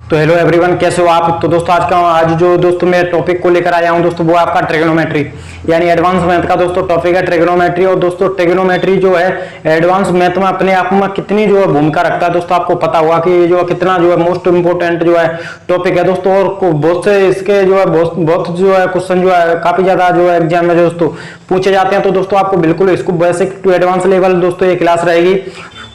तो hello everyone, कैसे हो आप। तो दोस्तों आज जो दोस्तों मैं टॉपिक को लेकर आया हूं दोस्तों, वो आपका ट्रिग्नोमेट्री यानी एडवांस मैथ का दोस्तों टॉपिक है ट्रिग्नोमेट्री। और दोस्तों ट्रिग्नोमेट्री जो है एडवांस मैथ में अपने आप में कितनी जो है भूमिका रखता है दोस्तों, आपको पता होगा कि जो कितना जो है मोस्ट इंपोर्टेंट जो है टॉपिक है दोस्तों। और बहुत से इसके जो है बहुत जो है क्वेश्चन जो है काफी ज्यादा जो है एग्जाम में दोस्तों पूछे जाते हैं। तो दोस्तों आपको बिल्कुल इसको बेसिक टू एडवांस लेवल दोस्तों ये क्लास रहेगी।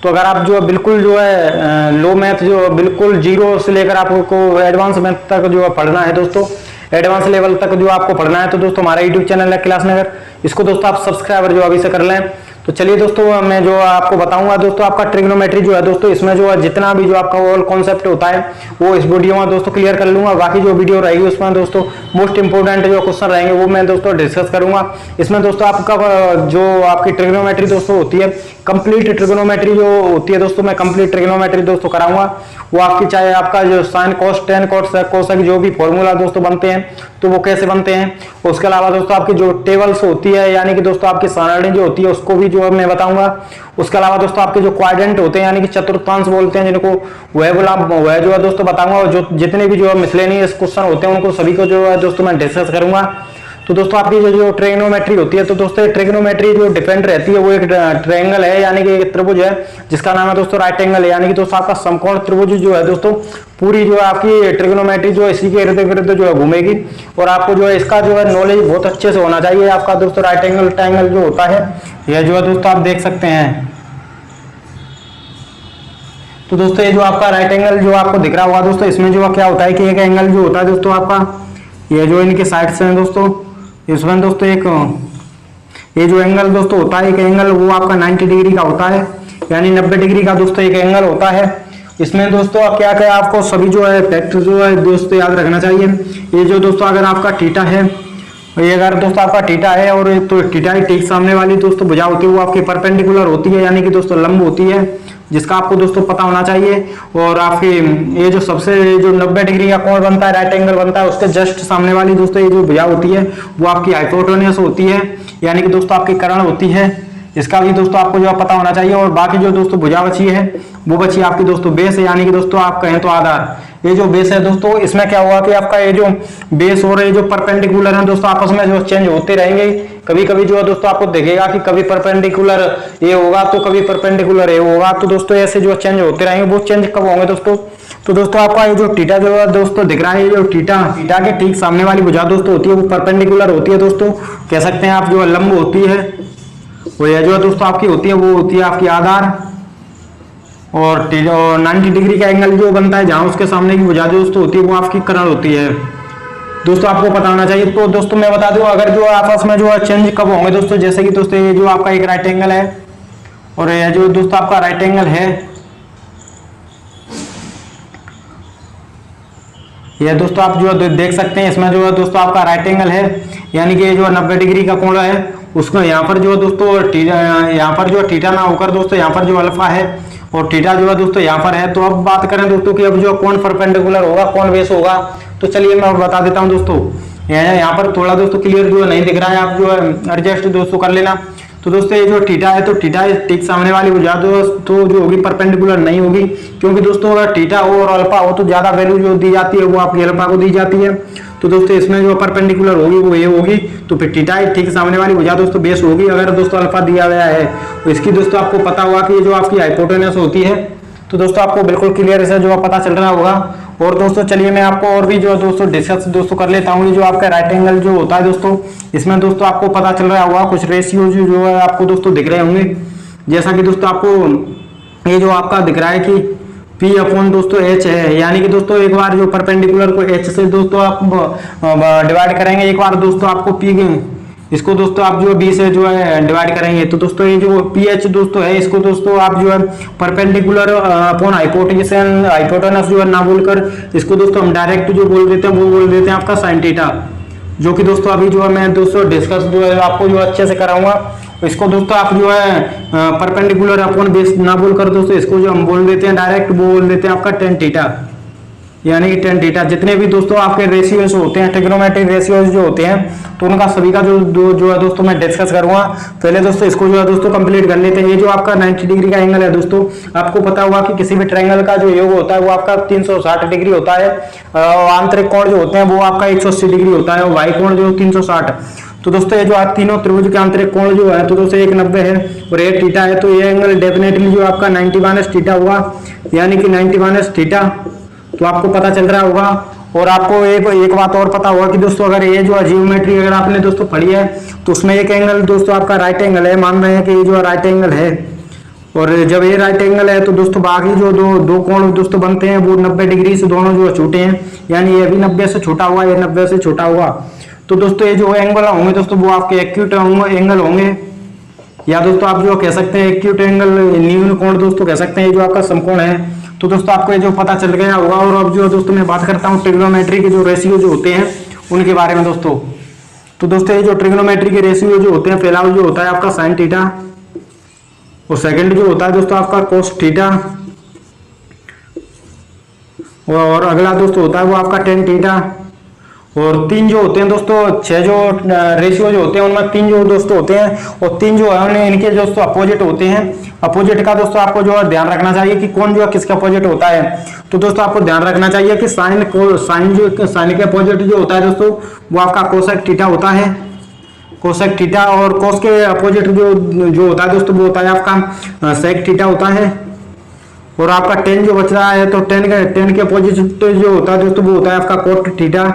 तो अगर आप जो है बिल्कुल जो है लो मैथ जो बिल्कुल जीरो से लेकर आपको एडवांस मैथ तक जो है पढ़ना है दोस्तों, एडवांस लेवल तक जो आपको पढ़ना है, तो दोस्तों हमारा यूट्यूब चैनल है क्लास नगर, इसको दोस्तों आप सब्सक्राइबर जो अभी से कर लें। तो चलिए दोस्तों मैं जो आपको बताऊंगा दोस्तों, आपका ट्रिग्नोमेट्री जो है दोस्तों, इसमें जो है जितना भी जो आपका ऑल कॉन्सेप्ट होता है वो इस वीडियो में दोस्तों क्लियर कर लूंगा। बाकी जो वीडियो रहेगी उसमें दोस्तों मोस्ट इंपोर्टेंट जो क्वेश्चन रहेंगे वो मैं दोस्तों डिस्कस करूंगा। इसमें दोस्तों आपका जो आपकी ट्रिग्नोमेट्री दोस्तों होती है, कंप्लीट ट्रिग्नोमेट्री जो होती है दोस्तों, मैं कंप्लीट ट्रिग्नोमेट्री दोस्तों कराऊंगा। वो आपकी चाहे आपका जो साइन कॉस टेन कोसेक जो भी फॉर्मूला दोस्तों बनते हैं तो वो कैसे बनते हैं। उसके अलावा दोस्तों आपकी जो टेबल्स होती है यानी कि दोस्तों आपकी सारणी जो होती है उसको भी जो है मैं बताऊंगा। उसके अलावा दोस्तों आपके जो क्वाड्रेंट होते हैं यानी कि चतुर्थांश बोलते हैं जिनको, वह जो है दोस्तों बताऊंगा। और जो जितने भी जो है मिसलेनियस क्वेश्चन होते हैं उनको सभी को जो है दोस्तों मैं डिस्कस करूंगा। तो दोस्तों आपकी जो ट्रिग्नोमेट्री होती है, तो दोस्तों ट्रिग्नोमेट्री जो डिपेंड रहती है वो एक ट्रायंगल है यानी कि एक त्रिभुज है जिसका नाम है दोस्तों राइट एंगल है। यानी कि दोस्तों आपका समकोण त्रिभुज जो है दोस्तों, पूरी जो है आपकी ट्रिग्नोमेट्री जो है इसी के इर्द गिर्द जो है घूमेगी। और आपको जो है इसका जो है नॉलेज बहुत अच्छे से होना चाहिए। आपका दोस्तों राइट एंगल ट्रायंगल जो होता है यह जो है दोस्तों आप देख सकते हैं। तो दोस्तों ये जो आपका राइट एंगल जो आपको दिख रहा होगा दोस्तों, इसमें जो क्या होता है कि एक एंगल जो होता है दोस्तों आपका, ये जो इनके साइड से है दोस्तों, इसमें दोस्तों एक ये जो एंगल दोस्तों होता है, एक एंगल वो आपका 90 डिग्री का होता है यानी 90 डिग्री का दोस्तों एक एंगल होता है। इसमें दोस्तों क्या क्या आपको सभी जो है फैक्ट जो है दोस्तों याद रखना चाहिए। ये जो दोस्तों अगर आपका थीटा है, ये अगर दोस्तों आपका थीटा है और तो थीटा की ठीक सामने वाली दोस्तों भुजा होती है वो आपकी परपेंडिकुलर होती है यानी कि दोस्तों लंब होती है, जिसका आपको दोस्तों पता होना चाहिए। और आपकी ये जो सबसे जो 90 डिग्री का कोण बनता है, राइट एंगल बनता है, उसके जस्ट सामने वाली दोस्तों ये जो भुजा होती है वो आपकी हाइपोटेन्यूस होती है यानी कि दोस्तों आपकी कर्ण होती है, इसका भी दोस्तों आपको जो पता होना चाहिए। और बाकी जो दोस्तों भुजा बची है वो बची आपकी दोस्तों बेस है यानी कि दोस्तों आप कहें तो आधार। ये जो बेस है दोस्तों, इसमें क्या हुआ कि आपका ये जो बेस और ये जो परपेंडिकुलर है दोस्तों आपस में जो चेंज होते रहेंगे। कभी कभी जो है दोस्तों आपको देखेगा कि कभी परपेंडिकुलर ये होगा तो कभी परपेंडिकुलर ये होगा, तो दोस्तों ऐसे जो चेंज होते रहेंगे। वो चेंज कब होंगे दोस्तों, तो दोस्तों आपका ये जो थीटा जो है दोस्तों दिख रहा है, ये जो थीटा के ठीक सामने वाली भुजा दोस्तों होती है वो परपेंडिकुलर होती है दोस्तों, कह सकते हैं आप जो लंब होती है। वो ये जो है दोस्तों आपकी होती है वो होती है आपकी आधार। और 90 डिग्री का एंगल जो बनता है जहां उसके सामने की भुजा दोस्तों होती है वो आपकी कर्ण होती है। दोस्तों आपको पता होना चाहिए। तो दोस्तों मैं बता दूं अगर जो आपस में जो है चेंज कब होंगे दोस्तों, जैसे कि दोस्तों ये जो आपका एक राइट एंगल है और ये जो दोस्तों आपका राइट एंगल है, ये दोस्तों आप जो देख सकते हैं इसमें जो है दोस्तों आपका राइट एंगल है यानी कि जो 90 डिग्री का कोण है उसको यहाँ पर जो दोस्तों यहाँ पर जो थीटा ना होकर दोस्तों यहाँ पर जो अल्फा है और थीटा जो है दोस्तों यहाँ पर है। तो अब बात करें दोस्तों कि अब जो कौन परपेंडिकुलर होगा कौन बेस होगा, तो चलिए मैं बता देता हूँ दोस्तों। यहाँ पर थोड़ा दोस्तों क्लियर जो है नहीं दिख रहा है, आप जो है एडजस्ट दोस्तों कर लेना। तो दोस्तों ये जो थीटा है तो थीटा ठीक सामने वाली भुजा तो जो होगी परपेंडिकुलर नहीं होगी, क्योंकि दोस्तों अगर थीटा हो और अल्फा हो तो ज्यादा वैल्यू जो दी जाती है वो आपकी अल्फा को दी जाती है। तो दोस्तों इसमें जो परपेंडिकुलर होगी वो ये होगी, तो फिर थीटा ठीक सामने वाली भुजा दोस्तों बेस होगी। अगर दोस्तों अल्फा दिया गया है तो इसकी दोस्तों आपको पता होगा कि ये जो आपकी हाइपोटेन्यूस होती है, तो दोस्तों आपको बिल्कुल क्लियर से जो पता चल रहा होगा। और दोस्तों चलिए मैं आपको और भी जो दोस्तों डिस्कस दोस्तों कर लेता हूँ। ये जो आपका राइट एंगल जो होता है दोस्तों, इसमें दोस्तों आपको पता चल रहा होगा कुछ रेशियो जो है आपको दोस्तों दिख रहे होंगे, जैसा कि दोस्तों आपको ये जो आपका दिख रहा है कि P अपॉन दोस्तों H है, यानी कि दोस्तों एक बार जो परपेंडिकुलर को H से दोस्तों आप डिवाइड करेंगे, एक बार दोस्तों आपको P इसको दोस्तों आप जो B से जो है डिवाइड करेंगे, तो दोस्तों ये जो PH दोस्तों है इसको दोस्तों आप जो है परपेंडिकुलर अपॉन हाइपोटेनस जो है ना बोलकर इसको दोस्तों हम डायरेक्ट जो बोल देते हैं वो बोल देते हैं आपका साइन थीटा, जो कि दोस्तों अभी जो है मैं दोस्तों डिस्कस जो है आपको जो अच्छे से कराऊंगा। इसको दोस्तों आप जो है परपेंडिकुलर अपॉन बेस ना बोलकर दोस्तों इसको जो हम बोल देते हैं डायरेक्ट वो बोल देते हैं आपका टेन थीटा। यानी कि टेन थीटा। जितने भी दोस्तों आपके रेशियोज होते हैं, ट्रिग्नोमेट्रिक रेशियोज जो होते हैं, तो उनका सभी का जो है दोस्तों मैं डिस्कस करूंगा। पहले दोस्तों इसको जो है दोस्तों कंप्लीट कर लेते हैं। ये जो आपका 90 डिग्री का एंगल है दोस्तों, आपको पता होगा कि किसी भी ट्रायंगल का जो योग होता है वो आपका 360 डिग्री होता है। आंतरिक कोण जो होते हैं वो आपका 180 डिग्री होता है और बाह्य कोण जो 360। तो दोस्तों ये जो आप तीनों त्रिभुज के आंतरिक कोण जो है तो दोस्तों 190 है और ये थीटा है, तो ये एंगल डेफिनेटली जो आपका 90 माइनस थीटा हुआ, यानी कि 90 माइनस थीटा। तो आपको पता चल रहा होगा। और आपको एक बात और पता होगा कि दोस्तों अगर ये जो जियोमेट्री अगर आपने दोस्तों पढ़ी है तो उसमें एक एंगल दोस्तों आपका राइट एंगल है, मान रहे हैं कि ये जो राइट एंगल है, और जब ये राइट एंगल है तो दोस्तों बाकी जो दो कोण दोस्तों बनते हैं वो 90 डिग्री से दोनों जो छोटे हैं, यानी ये भी 90 से छोटा हुआ, ये 90 से छोटा हुआ। तो दोस्तों ये जो एंगल होंगे दोस्तों वो आपके एक्यूट एंगल होंगे, या दोस्तों आप जो कह सकते हैं एक्यूट एंगल, न्यून कोण दोस्तों कह सकते हैं, ये जो आपका समकोण है। तो दोस्तों आपको ये जो पता चल गया होगा। और अब जो दोस्तों मैं बात करता हूँ ट्रिग्नोमेट्री के जो रेशियो जो होते हैं उनके बारे में दोस्तों। तो दोस्तों ये जो ट्रिग्नोमेट्री के रेशियो जो होते हैं, पहला जो होता है आपका साइन थीटा, और सेकंड जो होता है दोस्तों आपका कोस थीटा, और अगला दोस्तों होता है वो आपका टेन थीटा। और तीन जो होते हैं दोस्तों, 6 जो रेशियो जो होते हैं उनमें 3 जो दोस्तों होते हैं, और 3 जो है इनके दोस्तों अपोजिट होते हैं। अपोजिट का दोस्तों आपको जो है ध्यान रखना चाहिए कि कौन जो है किसका अपोजिट होता है। तो दोस्तों आपको ध्यान रखना चाहिए कि साइन के अपोजिट जो होता है दोस्तों वो आपका कोसेक थीटा होता है, कोसेक थीटा। और कोस के अपोजिट जो होता है दोस्तों वो होता है आपका सेक थीटा होता है। और आपका टेन जो बच रहा है तो टेन के अपोजिट जो होता है दोस्तों वो होता है आपका कोट थीटा,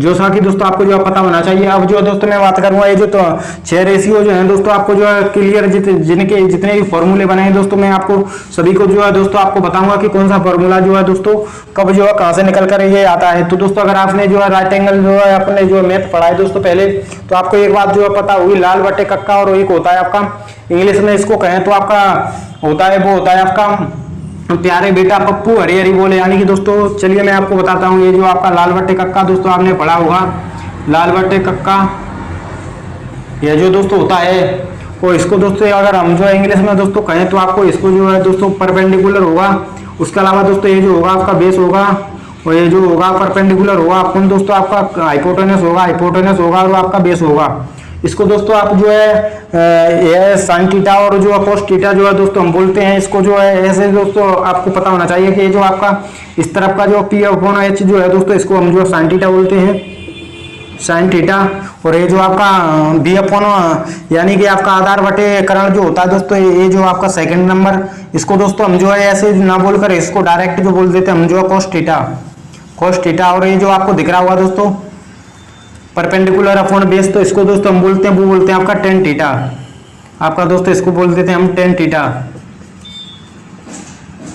जो सा कि दोस्तों आपको जो पता होना चाहिए। अब जो दोस्तों मैं बात करूंगा ये जो तो 6 रेशियो जो है दोस्तों आपको जो है क्लियर जिनके जितने भी फॉर्मूले बने हैं दोस्तों मैं आपको सभी को जो है दोस्तों आपको बताऊंगा कि कौन सा फॉर्मूला जो है दोस्तों कब जो है कहां से निकल कर ये आता है। तो दोस्तों अगर आपने जो है राइट एंगल जो है अपने जो मैथ पढ़ा है दोस्तों पहले, तो आपको एक बात जो है पता हुई, लाल बटे कक्का, और एक होता है आपका इंग्लिश में इसको कहें तो आपका होता है वो होता है आपका प्यारे बेटा पप्पू हरी हरी बोले। यानी कि दोस्तों चलिए मैं आपको बताता हूँ, ये जो आपका लाल बट्टे कक्का दोस्तों आपने पढ़ा होगा, लाल बट्टे कक्का ये जो दोस्तों होता है, और इसको दोस्तों अगर हम जो इंग्लिश में दोस्तों कहें तो आपको इसको जो है दोस्तों परपेंडिकुलर होगा। उसके अलावा दोस्तों ये जो होगा आपका बेस होगा, और ये जो होगा परपेंडिकुलर होगा अपन दोस्तों आपका हाइपोटेनस होगा और आपका बेस होगा। इसको दोस्तों आप जो है ये साइन थीटा और जो कोस थीटा जो है दोस्तों हम बोलते हैं, इसको जो है ऐसे दोस्तों आपको पता होना चाहिए कि जो आपका इस तरफ का जो पी अपॉन एच जो है दोस्तों इसको हम जो साइन थीटा बोलते हैं, साइन थीटा। और ये जो आपका बी अपॉन यानी कि आपका आधार बटे करण जो होता है दोस्तों, ये जो आपका सेकंड नंबर, इसको दोस्तों हम जो है ऐसे ना बोलकर इसको डायरेक्ट जो बोल देते हैं हम जो है कोस थीटा। और ये जो आपको दिख रहा होगा दोस्तों परपेंडिकुलर अपॉन बेस, तो इसको दोस्तों हम बोलते हैं वो बोलते हैं आपका टेन थीटा, आपका दोस्तों इसको बोल देते हैं हम टेन थीटा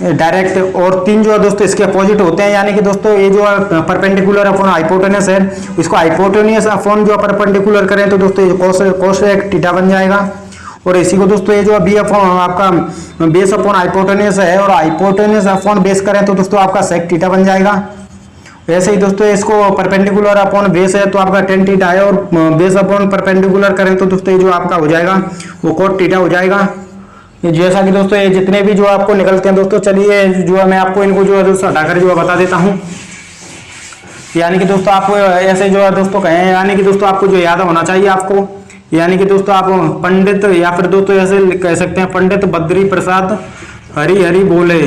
डायरेक्ट। और 3 जो है दोस्तों इसके अपोजिट होते हैं, यानी कि दोस्तों ये जो है परपेंडिकुलर अपॉन हाइपोटेनस है, इसको हाइपोटेनस अपॉन जो परपेंडिकुलर करें तो दोस्तों ये कोसेक थीटा बन जाएगा। और इसी को दोस्तों ये जो बी अपॉन आपका बेस अपॉन हाइपोटेनस है और हाइपोटेनस अपॉन बेस करें तो दोस्तों आपका सेक थीटा बन जाएगा। वैसे ही दोस्तों इसको परपेंडिकुलर अपॉन बेस है तो आपका टेन थीटा है, और बेस अपॉन परपेंडिकुलर करें तो दोस्तों ये जो आपका हो जाएगा वो कोट थीटा हो जाएगा। जैसा कि दोस्तों ये जितने भी जो आपको निकलते हैं दोस्तों, चलिए जो है मैं आपको इनको जो है दोस्तों हटाकर जो है बता देता हूँ। यानी कि दोस्तों आप ऐसे जो है दोस्तों कहें, यानी कि दोस्तों आपको जो याद होना चाहिए आपको, यानी कि दोस्तों आप पंडित या फिर दोस्तों ऐसे कह सकते हैं पंडित बद्री प्रसाद हरी हरी बोले।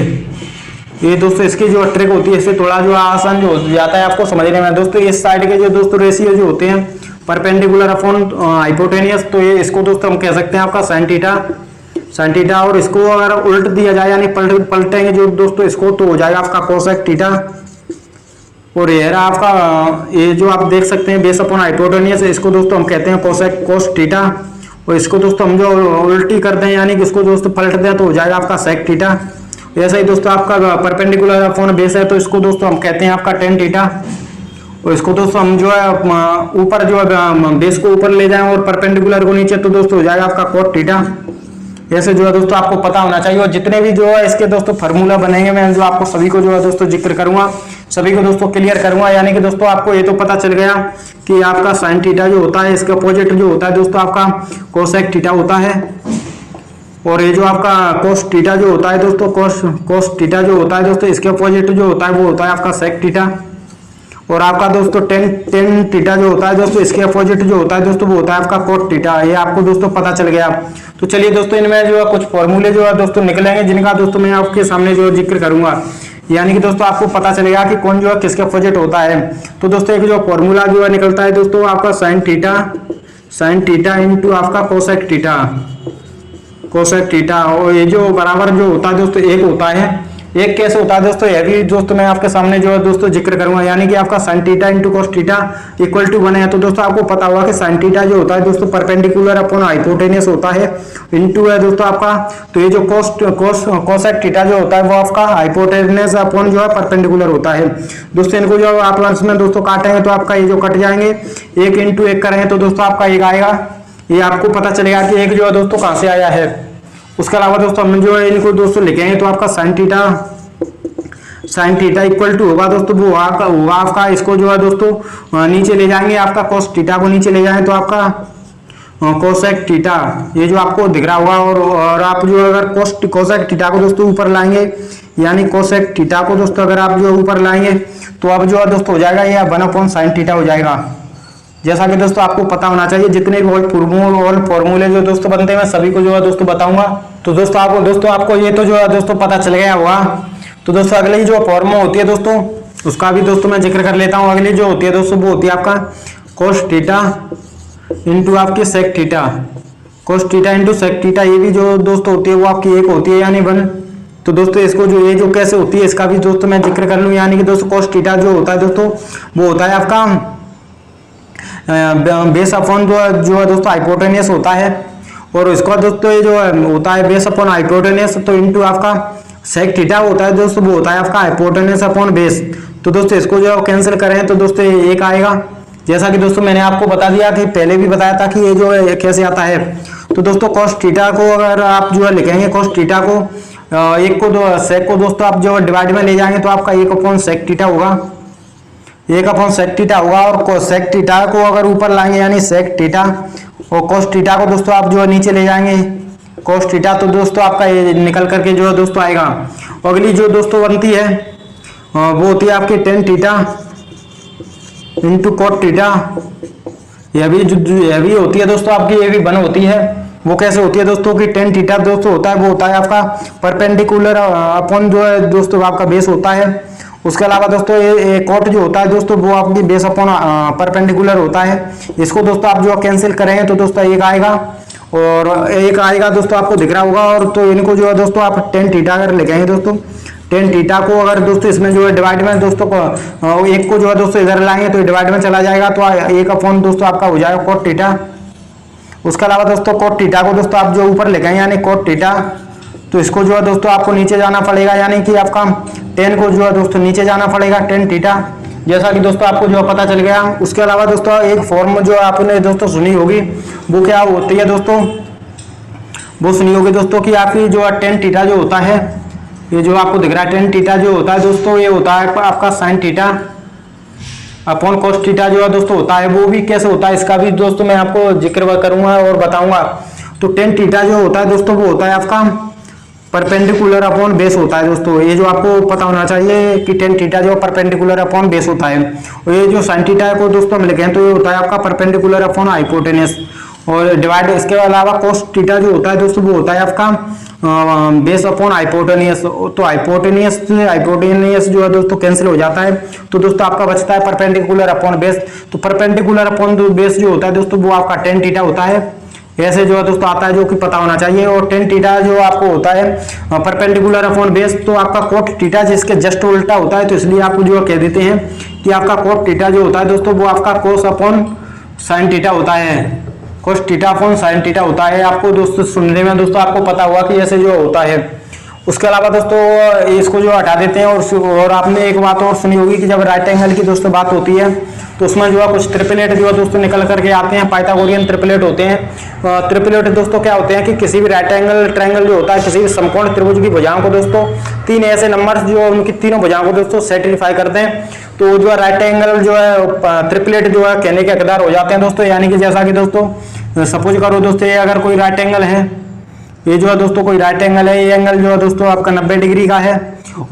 ये दोस्तों इसकी जो ट्रिक होती है इससे थोड़ा जो आसान जो हो जाता है आपको समझने में। दोस्तों इस साइड के जो दोस्तों रेशियो जो होते हैं परपेंडिकुलर अपॉन हाइपोटेनियस, तो ये इसको दोस्तों हम कह सकते हैं आपका साइन थीटा। और इसको अगर उल्ट दिया जाए यानी पलटेंगे जो दोस्तों इसको, तो हो जाएगा आपका कोसेक थीटा। और ये रहा आपका ये जो आप देख सकते हैं बेस अपॉन हाइपोटेनियस, इसको दोस्तों हम कहते हैं कोस थीटा। और इसको दोस्तों हम जो उल्टी कर दें यानी कि इसको दोस्तों पलट दें तो हो जाएगा आपका सेक थीटा। ऐसा ही दोस्तों आपका परपेंडिकुलर अपॉन बेस है तो इसको दोस्तों हम कहते हैं आपका टेन थीटा। और इसको दोस्तों हम जो है ऊपर जो है बेस को ऊपर ले जाएं और परपेंडिकुलर को नीचे, तो दोस्तों हो जाएगा आपका कोट थीटा। ऐसे जो है दोस्तों आपको पता होना चाहिए। और जितने भी जो है इसके दोस्तों फार्मूला बनेंगे मैं जो आपको सभी को जो है दोस्तों जिक्र करूंगा, सभी को दोस्तों क्लियर करूंगा। यानी कि दोस्तों आपको ये तो पता चल गया कि आपका साइन थीटा जो होता है इसका अपोजिट जो होता है दोस्तों आपका कोसेक थीटा होता है। और ये जो आपका कोस थीटा जो होता है दोस्तों, कोस थीटा जो होता है दोस्तों, इसके अपोजिट जो होता है वो होता है आपका सेक थीटा। और आपका दोस्तों टेन थीटा जो होता है दोस्तों, इसके अपोजिट जो होता है दोस्तों वो होता है आपका कोट थीटा। ये आपको दोस्तों पता चल गया। तो चलिए दोस्तों, इनमें जो है कुछ फॉर्मूले जो है दोस्तों निकलेंगे, जिनका दोस्तों मैं आपके सामने जो जिक्र करूंगा, यानी कि दोस्तों आपको पता चलेगा कि कौन जो है किसके अपोजिट होता है। तो दोस्तों एक जो फॉर्मूला जो है निकलता है दोस्तों आपका साइन थीटा इंटू आपका कोसेक थीटा। और ये जो बराबर जो होता है दोस्तों एक होता है, एक कैसे होता है दोस्तों, यह भी दोस्तों मैं आपके सामने जो है दोस्तों जिक्र करूंगा, यानी कि आपका sine theta into cos theta equal to 1 है। तो दोस्तों आपको पता होगा कि साइन थीटा जो होता है दोस्तों परपेंडिकुलर अपॉन हाइपोटेनियस होता है, इंटू है दोस्तों आपका, तो ये जो कोसेक थीटा जो होता है वो आपका हाइपोटेनियस अपॉन जो है परपेंडिकुलर होता है। दोस्तों इनको जो आप अंश में दोस्तों काटेंगे तो आपका ये जो कट जाएंगे, 1 इंटू 1 करेंगे तो दोस्तों आपका 1 आएगा। ये आपको पता चलेगा कि एक जो है दोस्तों कहां से आया है। उसके अलावा दोस्तों हम जो है इनको दोस्तों लिखेंगे तो आपका साइन थीटा इक्वल टू होगा दोस्तों वो होगा आपका, इसको जो है दोस्तों नीचे ले जाएंगे, आपका कोस थीटा को नीचे ले जाएंगे तो आपका कोसेक थीटा, ये जो आपको दिख रहा होगा। और आप जो अगर कोसेक थीटा को दोस्तों ऊपर लाएंगे, यानी कोसेक थीटा को दोस्तों अगर आप जो ऊपर लाएंगे तो अब जो है दोस्तों हो जाएगा ये 1/sin थीटा हो जाएगा। जैसा कि दोस्तों आपको पता होना चाहिए, जितने भी फॉर्मूले जो दोस्तों बनते हैं मैं सभी को जो है दोस्तों बताऊंगा। तो दोस्तों आपको ये तो जो है दोस्तों पता चल गया होगा। तो दोस्तों अगली जो फॉर्मूला होती है दोस्तों उसका भी दोस्तों मैं जिक्र कर लेता हूँ। अगली जो होती है दोस्तों वो होती है आपका कोस थीटा इंटू आपकी sec theta, cos theta into sec theta. ये भी जो दोस्तों होती है वो आपकी एक होती है यानी 1। तो दोस्तों इसको जो ये जो कैसे होती है इसका भी दोस्तों मैं जिक्र कर लूँ, यानी कि दोस्तों कोस थीटा जो होता है दोस्तों वो होता है आपका बेस अपॉन जो है दोस्तों हाइपोटेनियस होता है। और इसका दोस्तों ये जो होता है बेस अपॉन हाइपोटेनियस, तो इंटू आपका सेक थीटा होता है दोस्तों वो होता है आपका हाइपोटेनियस अपॉन बेस। तो दोस्तों इसको जो कैंसिल करें तो दोस्तों ये 1 आएगा। जैसा कि दोस्तों मैंने आपको बता दिया कि पहले भी बताया था कि ये जो है कैसे आता है। तो दोस्तों कोस थीटा को अगर आप जो है लिखेंगे, कोस थीटा को एक को दो सेक को दोस्तों आप जो डिवाइड में ले जाएंगे तो आपका 1/sec थीटा होगा, 1/sec थीटा होगा। और सेक थीटा को अगर ऊपर लाएंगे यानी सेक थीटा, और कोस थीटा को दोस्तों आप जो है नीचे ले जाएंगे कोस थीटा, तो दोस्तों आपका ये निकल करके जो है दोस्तों आएगा। अगली जो दोस्तों बनती है वो होती है आपकी tan theta into cot theta. यह भी होती है दोस्तों आपकी, ये भी 1 होती है। वो कैसे होती है दोस्तों कि टेन थीटा दोस्तों होता है वो होता है आपका परपेंडिकुलर अपॉन जो है दोस्तों आपका बेस होता है। उसके अलावा दोस्तों ये कोट जो होता है दोस्तों वो आपकी बेस अपॉन परपेंडिकुलर होता है। इसको दोस्तों आप जो कैंसिल करेंगे तो दोस्तों 1 आएगा, और 1 आएगा दोस्तों आपको दिख रहा होगा। और तो इनको जो है दोस्तों आप टेन थीटा अगर लिखेंगे दोस्तों, टेन थीटा को अगर दोस्तों इसमें जो है डिवाइड में दोस्तों को एक को जो है दोस्तों इधर लाएंगे तो डिवाइड में चला जाएगा, तो 1 दोस्तों आपका हो जाएगा कोट थीटा। उसके अलावा दोस्तों कोट थीटा को दोस्तों आप जो ऊपर लिखेंगे यानी कोट थीटा, तो इसको जो है दोस्तों आपको नीचे जाना पड़ेगा, यानी कि आपका 10 को जो है दोस्तों नीचे जाना पड़ेगा, टेन थीटा, जैसा कि दोस्तों आपको जो पता चल गया। उसके अलावा दोस्तों एक फॉर्म जो आपने दोस्तों सुनी होगी वो क्या होती है दोस्तों, वो सुनी होगी दोस्तों कि आपकी जो टेन थीटा जो होता है, ये जो आपको दिख रहा है टेन थीटा जो होता है दोस्तों, ये होता है आपका sine theta upon cos theta जो है दोस्तों होता है। वो भी कैसे होता है इसका भी दोस्तों मैं आपको जिक्र करूंगा और बताऊंगा। तो टेन थीटा जो होता है दोस्तों वो होता है आपका परपेंडिकुलर अपॉन बेस होता है दोस्तों। ये जो आपको पता होना चाहिए कि टेन थीटा जो परपेंडिकुलर अपॉन बेस होता है। और ये जो साइन थीटा को दोस्तों हम लिखें तो ये होता है आपका परपेंडिकुलर अपॉन हाइपोटेनस, और डिवाइड इसके अलावा कोस थीटा जो होता है दोस्तों वो होता है आपका बेस अपॉन हाइपोटेनियस। तो हाइपोटेनियस जो है दोस्तों कैंसिल हो जाता है, तो दोस्तों आपका बचता है परपेंडिकुलर अपॉन बेस। तो परपेंडिकुलर अपॉन बेस जो होता है दोस्तों वो आपका टेन थीटा होता है। ऐसे जो है दोस्तों आता है जो कि पता होना चाहिए। और टेन थीटा जो आपको होता है परपेंडिकुलर अपॉन बेस, तो आपका कोट थीटा जिसके जस्ट उल्टा होता है, तो इसलिए आपको जो कह देते हैं कि आपका कोट थीटा जो होता है दोस्तों वो आपका कोस अपॉन साइन थीटा होता है, cos theta upon sine theta होता है। आपको दोस्तों सुनने में दोस्तों आपको पता हुआ कि ऐसे जो होता है। उसके अलावा दोस्तों इसको जो हटा देते हैं। और आपने एक बात और सुनी होगी कि जब राइट एंगल की दोस्तों बात होती है तो उसमें जो है कुछ ट्रिपलेट जो है दोस्तों निकल करके आते हैं, पाइथागोरियन ट्रिपलेट होते हैं। ट्रिपलेट दोस्तों क्या होते हैं कि किसी भी राइट एंगल ट्रायंगल जो होता है, किसी भी समकोण त्रिभुज की भुजाओं को दोस्तों 3 ऐसे नंबर जो उनकी तीनों भुजाओं को दोस्तों सेटिस्फाई करते हैं, तो जो है राइट एंगल जो है ट्रिपलेट जो है कहने के हकदार हो जाते हैं दोस्तों। यानी कि जैसा कि दोस्तों सपोज करो दोस्तों ये अगर कोई राइट एंगल है, ये जो है दोस्तों कोई राइट एंगल है, ये एंगल जो है दोस्तों आपका 90 डिग्री का है।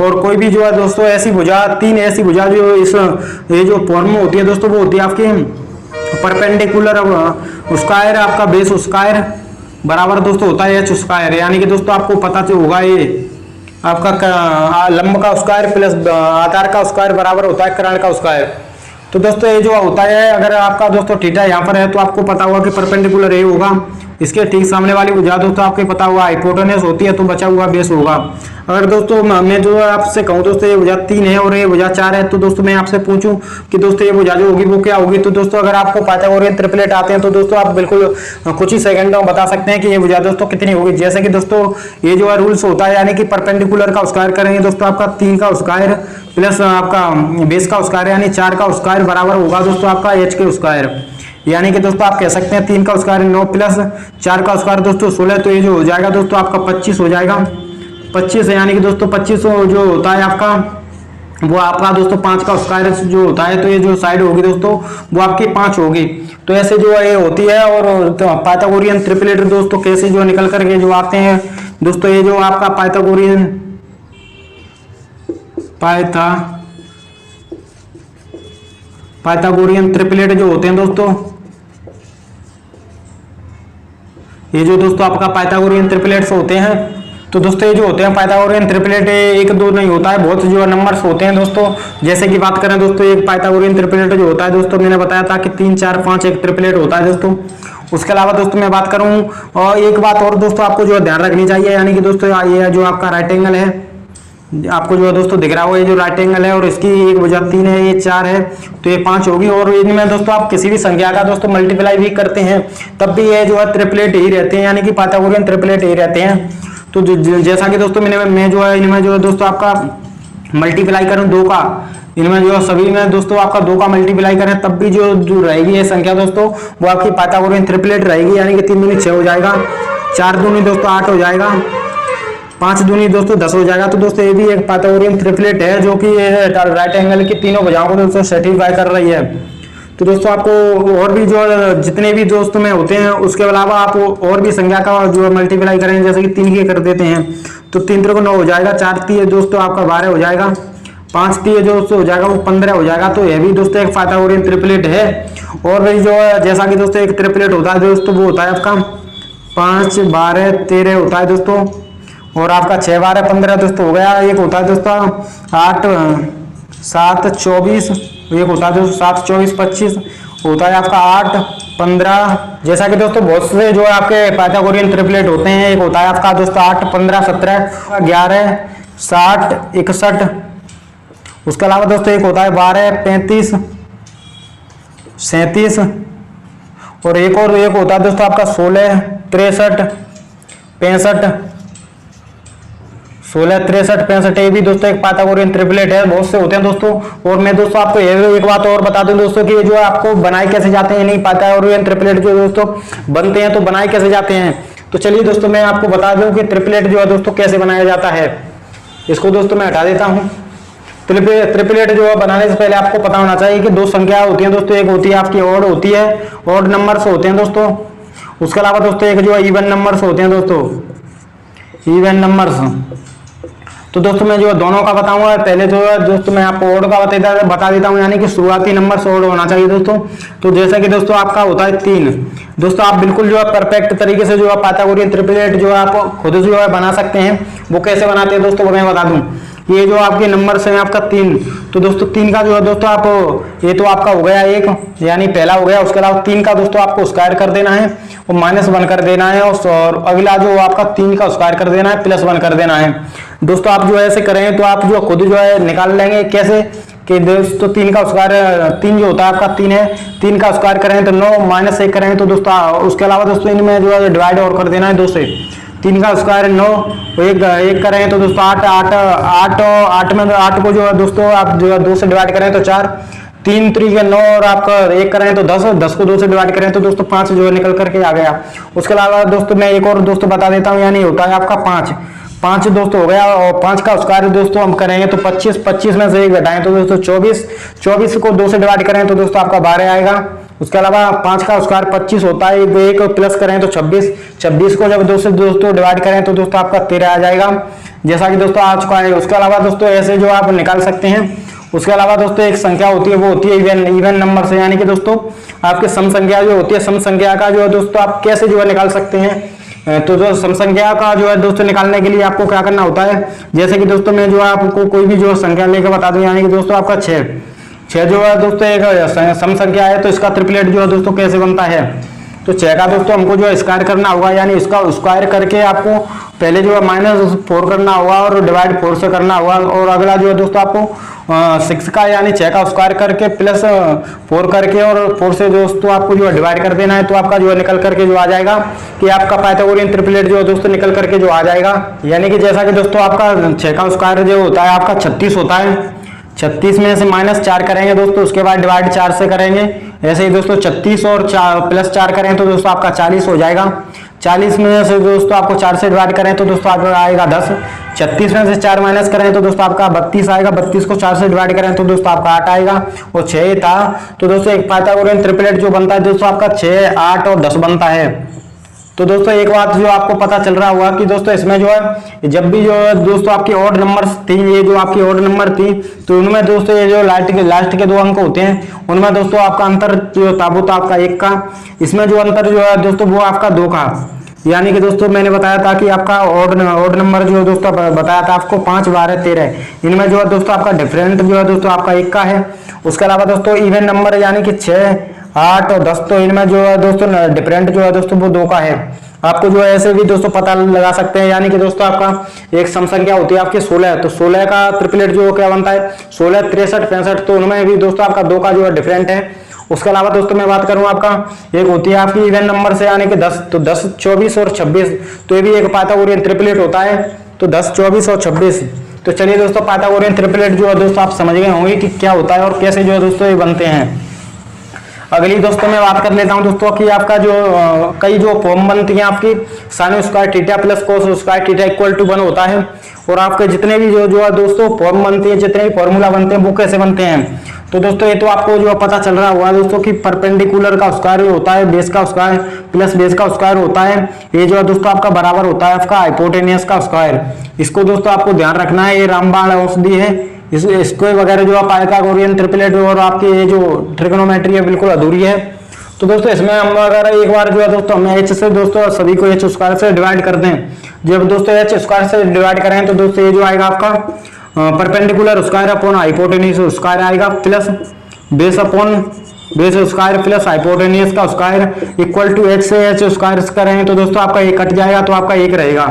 और कोई भी जो है दोस्तों ऐसी भुजा, तीन ऐसी भुजा जो इस ये जो फॉर्म में होती है दोस्तों, वो होती है आपकी परपेंडिकुलर स्क्वायर, आपका बेस स्क्वायर बराबर दोस्तों होता है एच स्क्वायर। यानी कि दोस्तों आपको पता तो होगा ये आपका लंब का स्क्वायर प्लस आधार का स्क्वायर बराबर होता है कर्ण का स्क्वायर। तो दोस्तों ये जो होता है, अगर आपका दोस्तों थीटा यहाँ पर है तो आपको पता होगा कि परपेंडिकुलर ए होगा, इसके ठीक सामने वाली भुजा दोस्तों आपको पता हुआ हाइपोटेनस होती है, तो बचा हुआ बेस होगा। अगर दोस्तों मैं जो आपसे कहूँ दोस्तों ये भुजा 3 है और ये भुजा 4 है, तो दोस्तों मैं आपसे पूछूं कि दोस्तों ये भुजा जो होगी वो क्या होगी, तो दोस्तों अगर आपको पाइथागोरियन ट्रिपलेट आते हैं तो दोस्तों आप बिल्कुल कुछ ही सेकंडों में बता सकते हैं कि ये भुजा दोस्तों कितनी होगी। जैसे कि दोस्तों ये जो है रूल्स होता है, यानी कि परपेंडिकुलर का स्क्वायर करेंगे दोस्तों आपका 3 का स्क्वायर प्लस आपका बेस का स्क्वायर यानी 4 का स्क्वायर बराबर होगा दोस्तों आपका एच के स्क्वायर। यानी कि दोस्तों आप कह सकते हैं 3 का स्क्वायर 9 प्लस 4 का स्क्वायर दोस्तों 16, तो ये जो हो जाएगा दोस्तों आपका 25 हो जाएगा। 25 है, यानी कि दोस्तों 25 जो होता है आपका वो आपका दोस्तों 5 का स्क्वायर जो होता है, तो ये जो साइड होगी दोस्तों वो आपकी 5 होगी। तो ऐसे जो ये होती है। और तो पाइथागोरियन ट्रिपलेट दोस्तों कैसे जो निकल करके जो आते हैं दोस्तों, ये जो आपका पाइथागोरियन ट्रिपलेट जो होते हैं दोस्तों, ये जो दोस्तों आपका पाइथागोरियन ट्रिपलेट्स होते हैं, तो दोस्तों ये जो होते हैं पाइथागोरियन ट्रिपलेट 1 2 नहीं होता है, बहुत जो नंबर्स होते हैं दोस्तों। जैसे कि बात करें दोस्तों, एक पाइथागोरियन ट्रिपलेट जो होता है दोस्तों, मैंने बताया था कि 3 4 5 एक ट्रिपलेट होता है दोस्तों। उसके अलावा दोस्तों मैं बात करूं, और एक बात और दोस्तों आपको जो ध्यान रखनी चाहिए, यानी कि दोस्तों ये जो आपका राइट एंगल है, आपको जो है दोस्तों दिख रहा हो, ये जो राइट एंगल है और इसकी एक भुजा 3 है, ये 4 है, तो ये 5 होगी। और इनमें दोस्तों आप किसी भी संख्या का दोस्तों मल्टीप्लाई भी करते हैं तब भी ये जो है ट्रिपलेट ही रहते हैं, यानी कि पाइथागोरियन ट्रिपलेट ही रहते हैं। तो जैसा कि दोस्तों मैं जो है इनमें जो है दोस्तों आपका मल्टीप्लाई करूं 2 का, इनमें जो सभी में दोस्तों आपका 2 का मल्टीप्लाई करें तब भी जो रहेगी ये संख्या दोस्तों वो आपकी पाइथागोरियन ट्रिपलेट रहेगी। यानी कि 3 दूनी 6 हो जाएगा, 4 दूनी दोस्तों 8 हो जाएगा, 5 दूनी दोस्तों 10 हो जाएगा। तो दोस्तों ये भी एक पाइथागोरियन ट्रिपलेट है जो कि राइट एंगल की तीनों भुजाओं को दोस्तों सेटिस्फाई कर रही है। तो दोस्तों आपको और भी जो जितने भी दोस्तों में होते हैं उसके अलावा आप और भी संख्या का जो मल्टीप्लाई करेंगे, जैसे कि 3 के कर देते हैं तो 3 3 को 9 हो जाएगा, 4 3 दोस्तों आपका 12 हो जाएगा, 5 3 जो दोस्तों हो जाएगा वो 15 हो जाएगा। तो ये भी दोस्तों एक पाइथागोरियन ट्रिपलेट है। और भी जो जैसा कि दोस्तों एक ट्रिपलेट होता है दोस्तों, वो होता है आपका 5 12 13 होता है दोस्तों, और आपका 6 12 15 दोस्तों हो गया। एक होता है दोस्तों 8 7 24, एक होता है दोस्तों 7 24 25, होता है आपका 8 15। जैसा कि दोस्तों बहुत से जो आपके पाइथागोरियन ट्रिपलेट होते हैं, एक होता है आपका दोस्तों 8 15 17 11 60 61। उसके अलावा दोस्तों एक होता है 12 35 37, और एक होता है दोस्तों आपका 16 63 65, 16 63 65। ये भी दोस्तों एक पाइथागोरियन ट्रिपलेट है, बहुत से होते हैं दोस्तों। और मैं दोस्तों आपको एक बात और बता दूं दोस्तों कि जो आपको बनाए कैसे जाते हैं, नहीं पाइथागोरियन ट्रिपलेट जो दोस्तों बनते हैं तो बनाए कैसे जाते हैं। तो चलिए दोस्तों मैं आपको बता दूं कि ट्रिपलेट जो है दोस्तों कैसे बनाया जाता है। इसको दोस्तों मैं हटा देता हूं। ट्रिपलेट जो है बनाने से पहले आपको पता होना चाहिए कि 2 संख्या होती है दोस्तों, एक होती है आपकी ऑड होती है, ऑड नंबर्स होते हैं दोस्तों। उसके अलावा दोस्तों एक जो है इवन नंबर्स होते हैं दोस्तों, इवन नंबर्स। तो दोस्तों मैं जो दोनों का बताऊंगा, पहले जो है दोस्तों मैं आपको ऑड का बता देता हूं, यानी कि शुरुआती नंबर ऑड होना चाहिए दोस्तों। तो जैसा कि दोस्तों आपका होता है 3 दोस्तों, आप बिल्कुल जो है परफेक्ट तरीके से जो है पाइथागोरियन ट्रिपलेट जो है आप खुद जो है बना सकते हैं। वो कैसे बनाते हैं दोस्तों वो मैं बता दूं। ये जो आपके नंबर है आपका 3, तो दोस्तों 3 का जो है दोस्तों आप ये तो आपका हो गया 1, यानी पहला हो गया। उसके अलावा 3 का दोस्तों आपको स्क्वायर कर देना है और -1 कर देना है, और अगला जो आपका 3 का स्क्वायर कर देना है, +1 कर देना है। दोस्तों आप जो ऐसे करें तो आप जो खुद जो है निकाल लेंगे कैसे कि दोस्तों 3 का स्क्वायर 3 जो होता है आपका 3 है, 3 का स्क्वायर करें तो 9, -1 करें तो दोस्तों उसके अलावा दोस्तों इनमें जो है डिवाइड और कर देना है 2 से। 3 का स्क्वायर 9, एक करें तो दोस्तों 8 8 8 8 में 8 को जो है दोस्तों आप जो है 2 से डिवाइड करें तो 4, 3 3 के 9, और आपका 1 करें तो 10, 10 को 2 से डिवाइड करें तो दोस्तों 5 जो है निकल करके आ गया। उसके अलावा दोस्तों मैं एक और दोस्तों बता देता हूँ, यानी होता है आपका 5 दोस्तों हो गया, और 5 का स्क्वायर दोस्तों हम करेंगे तो 25 में से 1 घटाएं तो दोस्तों 24 को 2 से डिवाइड करें तो दोस्तों आपका 12 आएगा। उसके अलावा 5 का स्क्वायर 25 होता है, एक प्लस करें तो 26, 26 को जब 2 से दोस्तों डिवाइड करें तो दोस्तों आपका 13 आ जाएगा, जैसा कि दोस्तों आज का है। उसके अलावा दोस्तों ऐसे जो आप निकाल सकते हैं। उसके अलावा दोस्तों एक संख्या होती है, वो होती है इवन नंबर से, यानी कि दोस्तों आपकी सम संख्या जो होती है, सम संख्या का जो है दोस्तों आप कैसे जो है निकाल सकते हैं। तो जो सम संख्या का जो है दोस्तों निकालने के लिए आपको क्या करना होता है, जैसे कि दोस्तों मैं जो आपको कोई भी जो संख्या लेकर बता दूं, यानी कि दोस्तों आपका 6 जो है दोस्तों एक सम संख्या है, तो इसका ट्रिपलेट जो है दोस्तों कैसे बनता है। तो 6 का दोस्तों हमको जो है स्क्वायर करना होगा, यानी इसका स्क्वायर करके आपको पहले जो है -4 करना होगा और डिवाइड 4 से करना होगा, और अगला जो है दोस्तों आपको 6 का यानी 6 का स्क्वायर करके प्लस 4 करके और 4 से दोस्तों आपको जो है डिवाइड कर देना है। तो आपका जो है निकल करके जो आ जाएगा कि आपका पाइथागोरियन ट्रिपलेट जो है दोस्तों निकल करके जो आ जाएगा। यानी कि जैसा कि दोस्तों आपका 6 का स्क्वायर जो होता है आपका 36 होता है, 36 में से -4 करेंगे दोस्तों, उसके बाद डिवाइड 4 से करेंगे। ऐसे ही दोस्तों 36 और प्लस 4 करें तो दोस्तों आपका 40 हो जाएगा। 40 में से दोस्तों आपको 4 से डिवाइड करें तो दोस्तों आपका आएगा 10। 36 में से 4 माइनस करें तो दोस्तों आपका 32 आएगा। 32 को 4 से डिवाइड करें तो दोस्तों आपका 8 आएगा, और 6 था। तो दोस्तों एक पाइथागोरियन ट्रिपलेट जो बनता है दोस्तों आपका 6, 8 और 10 बनता है। तो दोस्तों एक बात जो आपको पता चल रहा होगा कि दोस्तों इसमें जो है जब भी जो है दोस्तों आपकी ऑड नंबर्स थी, ये जो आपकी ऑड नंबर थी, तो उनमें दोस्तों ये जो लास्ट के 2 अंक होते हैं, उनमें दोस्तों आपका अंतर जो था वो था आपका 1 का। इसमें जो अंतर जो है दोस्तों वो आपका 2 का, यानी कि दोस्तों मैंने बताया था कि आपका ऑड नंबर जो दोस्तों बताया था आपको 5, 12, 13, इनमें जो है दोस्तों आपका डिफरेंट जो है दोस्तों आपका 1 का है। उसके अलावा दोस्तों इवन नंबर यानी कि 6, 8 और 10, तो इनमें जो है दोस्तों डिफरेंट जो है दोस्तों वो 2 का है। आपको जो है ऐसे भी दोस्तों पता लगा सकते हैं, यानी कि दोस्तों आपका एक सम संख्या होती है आपकी 16, तो 16 का ट्रिपलेट जो क्या बनता है 16, 63, 65, तो उनमें भी दोस्तों आपका 2 का जो है डिफरेंट है। उसके अलावा दोस्तों मैं बात करूं आपका एक होती है आपकी इवन नंबर से, यानी कि 10, तो 10, 24 और 26, तो ये भी एक पाइथागोरियन ट्रिपलेट होता है। तो 10, 24 और 26, तो चलिए दोस्तों पाइथागोरियन ट्रिपलेट जो है दोस्तों आप समझ गए होंगे कि क्या होता है और कैसे जो है दोस्तों ये बनते हैं। अगली दोस्तों मैं बात कर लेता हूं दोस्तों कि आपका जो कई जो फॉर्म बनती हैं आपकी sine square theta plus cos square theta equal to 1 होता है, और आपके जितने भी जो है दोस्तों फॉर्म बनती है, जितने भी फॉर्मूला बनते हैं वो कैसे बनते हैं। तो दोस्तों ये तो आपको जो पता चल रहा होगा दोस्तों कि परपेंडिकुलर का स्क्वायर होता है बेस का स्क्वायर प्लस बेस का स्क्वायर होता है, ये जो है दोस्तों आपका बराबर होता है आपका हाइपोटेनियस का स्क्वायर। इसको दोस्तों आपको ध्यान रखना है, ये रामबाण औषधि है, इसको वगैरह जो पाइथागोरियन ट्रिपलेट और आपकी ये जो ट्रिग्नोमेट्री है बिल्कुल अधूरी है। तो दोस्तों इसमें हम अगर एक बार जो है दोस्तों हम h से दोस्तों सभी को h स्क्वायर से डिवाइड कर दें, जब दोस्तों h स्क्वायर से डिवाइड करें तो दोस्तों ये जो आएगा आपका perpendicular square upon hypotenuse square आएगा, plus base upon base square plus hypotenuse का स्क्वायर इक्वल टू h से h स्क्वायर करें तो दोस्तों आपका ये कट जाएगा, तो आपका 1 रहेगा।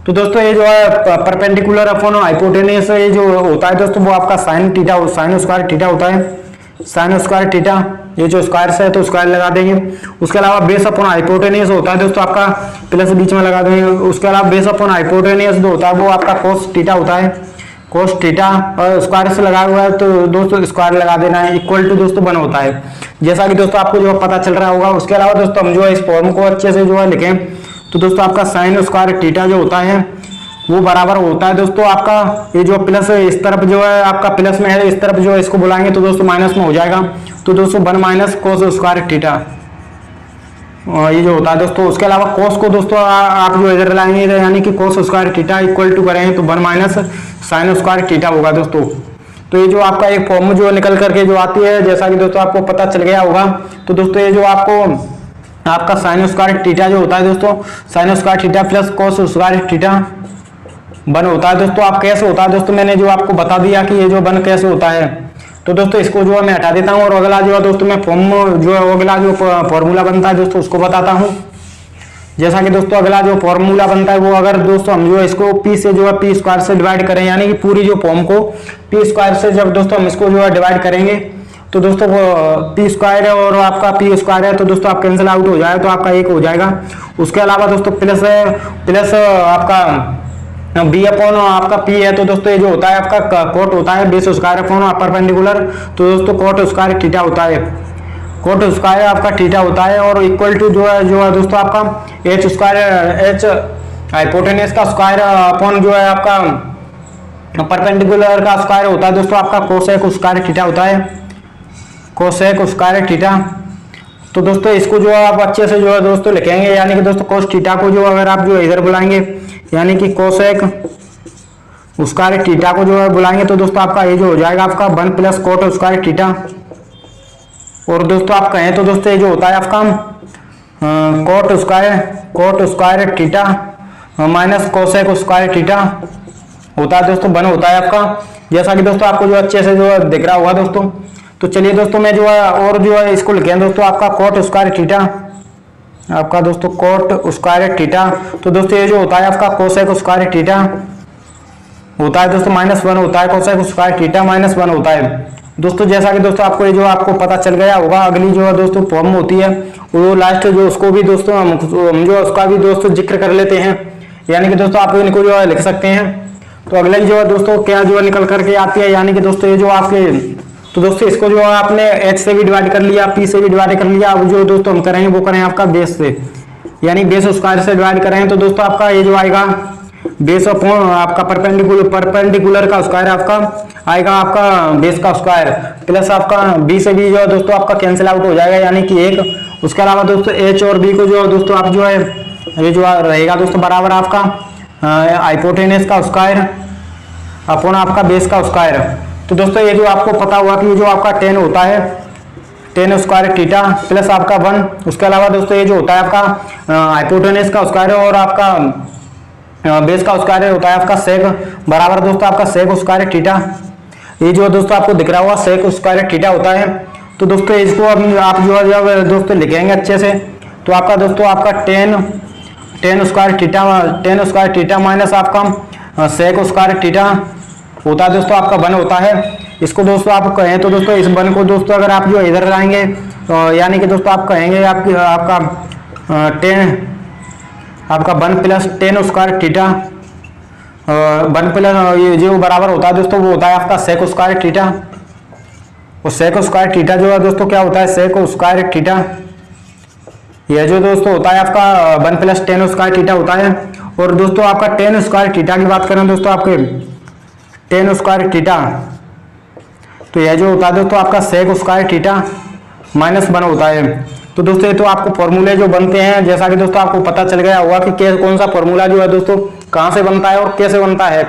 तो दोस्तों ये जो है परपेंडिकुलर अपॉन हाइपोटेनियस ये जो होता है दोस्तों वो आपका साइन स्क्वायर थीटा होता है, साइन स्क्वायर थीटा, ये जो स्क्वायर से है तो स्क्वायर लगा देंगे। उसके अलावा बेस अपॉन हाइपोटेनियस होता है दोस्तों आपका प्लस बीच में लगा देंगे। उसके अलावा बेस अपॉन हाइपोटेनियस जो होता है वो आपका कोस थीटा होता है, कोस थीटा, और स्क्वायर से लगा हुआ है तो दोस्तों स्क्वायर लगा देना है, इक्वल टू दोस्तों 1 होता है, जैसा कि दोस्तों आपको जो पता चल रहा होगा। उसके अलावा दोस्तों हम जो है इस फॉर्म को अच्छे से जो है लिखें तो दोस्तों आपका साइन स्क्वायर थीटा जो होता है वो बराबर होता है दोस्तों आपका ये जो प्लस इस तरफ जो है आपका प्लस में है, इस तरफ जो है इसको बुलाएंगे तो दोस्तों माइनस में हो जाएगा, तो दोस्तों 1 माइनस कोस स्क्वायर थीटा ये जो होता है दोस्तों। उसके अलावा कोस को दोस्तों आप जो इधर लाएंगे यानी कि cos square theta equal to करेंगे तो 1 माइनस साइन स्क्वायर थीटा होगा दोस्तों। तो ये जो आपका एक फॉर्म जो निकल करके जो आती है, जैसा कि दोस्तों आपको पता चल गया होगा, तो दोस्तों ये जो आपका साइन स्क्वायर थीटा जो होता है दोस्तों sign square theta plus cos square theta 1 होता है दोस्तों। आप कैसे होता है दोस्तों मैंने जो आपको बता दिया कि ये जो 1 कैसे होता है, तो दोस्तों इसको जो है मैं हटा देता हूं और अगला जो है दोस्तों मैं अगला जो फॉर्मूला बनता है दोस्तों उसको बताता हूं। जैसा कि दोस्तों अगला जो फॉर्मूला बनता है वो अगर दोस्तों हम जो है इसको p से जो है p स्क्वायर से डिवाइड करें, यानी कि पूरी जो फॉर्म को p स्क्वायर से जब दोस्तों हम इसको जो है डिवाइड करेंगे तो दोस्तों वो p स्क्वायर है और आपका p स्क्वायर है तो दोस्तों आप कैंसिल आउट हो जाए तो आपका 1 हो जाएगा। उसके अलावा दोस्तों प्लस आपका b अपॉन आपका p है तो दोस्तों ये जो होता है आपका कोट होता है बेस स्क्वायर अपॉन परपेंडिकुलर, तो दोस्तों कोट स्क्वायर थीटा होता है, कोट स्क्वायर आपका थीटा होता है, और इक्वल टू जो है दोस्तों आपका h स्क्वायर h हाइपोटेनस का स्क्वायर अपॉन जो है आपका परपेंडिकुलर का स्क्वायर होता है दोस्तों आपका कोसेक स्क्वायर थीटा होता है, कोसेक स्क्वायर थीटा। तो दोस्तों इसको जो है आप अच्छे से जो है दोस्तों लिखेंगे, यानी कि दोस्तों कोस थीटा को जो अगर आप जो इधर बुलाएंगे यानी कि कोसेक स्क्वायर थीटा को जो है बुलाएंगे तो दोस्तों आपका ये जो हो जाएगा आपका 1 प्लस कोट स्क्वायर थीटा। और दोस्तों आप कहें तो दोस्तों ये जो होता है आपका coat square theta minus cosec square theta होता है दोस्तों 1 होता है आपका, जैसा कि दोस्तों आपको जो अच्छे से जो है दिख रहा होगा दोस्तों। तो चलिए दोस्तों मैं जो है और जो है इसको लिखें दोस्तों आपका कोट स्क्वायर थीटा, आपका दोस्तों कोट स्क्वायर थीटा। तो दोस्तों ये जो होता है आपका कोसेक स्क्वायर थीटा होता है दोस्तों -1 होता है, कोसेक स्क्वायर थीटा -1 होता है दोस्तों। जैसा कि दोस्तों आपको ये जो आपको पता चल गया होगा, अगली जो है दोस्तों फॉर्म होती है वो लास्ट जो उसको भी दोस्तों हम जो उसका भी दोस्तों जिक्र कर लेते हैं, यानी कि दोस्तों आप इनको जो है लिख सकते हैं। तो अगला जो है दोस्तों क्या जो है निकल करके आती है, यानी कि दोस्तों ये जो आपके, तो दोस्तों इसको जो है आपने h से भी डिवाइड कर लिया, p से भी डिवाइड कर लिया। अब जो दोस्तों हम करेंगे वो करें आपका बेस से, यानी बेस स्क्वायर से डिवाइड करें तो दोस्तों आपका ये जो आएगा बेस अपॉन आपका परपेंडिकुलर का स्क्वायर आपका आएगा आपका बेस का स्क्वायर प्लस आपका b से भी जो है दोस्तों आपका कैंसिल आउट हो जाएगा, यानी कि 1। उसके अलावा दोस्तों h और b को जो दोस्तों आप जो है ये जो रहेगा दोस्तों बराबर आपका हाइपोटेनस का स्क्वायर अपॉन आपका बेस का स्क्वायर। तो दोस्तों ये जो आपको पता हुआ कि ये जो आपका 10 होता है 10 स्क्वायर थीटा प्लस आपका 1। उसके अलावा दोस्तों ये जो होता है आपका हाइपोटेनस का स्क्वायर और आपका बेस का स्क्वायर होता है आपका सेक बराबर दोस्तों आपका सेक स्क्वायर थीटा। ये जो दोस्तों आपको दिख रहा हुआ सेक स्क्वायर थीटा होता है। तो दोस्तों इसको अब आप जो है जब दोस्तों लिखेंगे अच्छे से तो आपका दोस्तों आपका 10 स्क्वायर थीटा माइनस आपका सेक स्क्वायर थीटा होता है दोस्तों आपका 1 होता है। इसको दोस्तों आप कहें तो दोस्तों इस 1 को दोस्तों अगर आप जो इधर लाएंगे तो यानी कि दोस्तों आप कहेंगे आपका 1 प्लस 10 स्क्वायर थीटा 1 प्लस ये जो बराबर होता है दोस्तों वो होता है आपका सेक स्क्वायर थीटा। और सेक स्क्वायर थीटा जो है दोस्तों क्या होता है सेक स्क्वायर थीटा, यह जो दोस्तों होता है आपका 1 प्लस 10 स्क्वायर थीटा होता है। और दोस्तों आपका 10 स्क्वायर थीटा की बात करें दोस्तों आपके 10 स्क्वायर थीटा तो यह जो होता है दोस्तों आपका सेक स्क्वायर थीटा -1 होता है। तो दोस्तों ये तो आपको फॉर्मूले जो बनते हैं, जैसा कि दोस्तों आपको पता चल गया होगा कि कौन सा फॉर्मूला जो है दोस्तों कहाँ से बनता है और कैसे बनता है।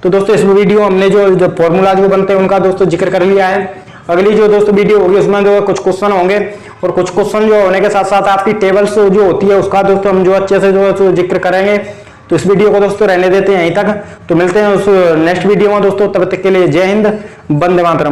तो दोस्तों इस वीडियो हमने जो फॉर्मूला जो बनते हैं उनका दोस्तों जिक्र कर लिया है। अगली जो दोस्तों वीडियो होगी उसमें जो कुछ क्वेश्चन होंगे और कुछ क्वेश्चन जो होने के साथ साथ आपकी टेबल्स जो होती है उसका दोस्तों हम जो अच्छे से जो जिक्र करेंगे। तो इस वीडियो को दोस्तों रहने देते हैं यहीं तक, तो मिलते हैं उस नेक्स्ट वीडियो में दोस्तों। तब तक के लिए जय हिंद, वंदे मातरम।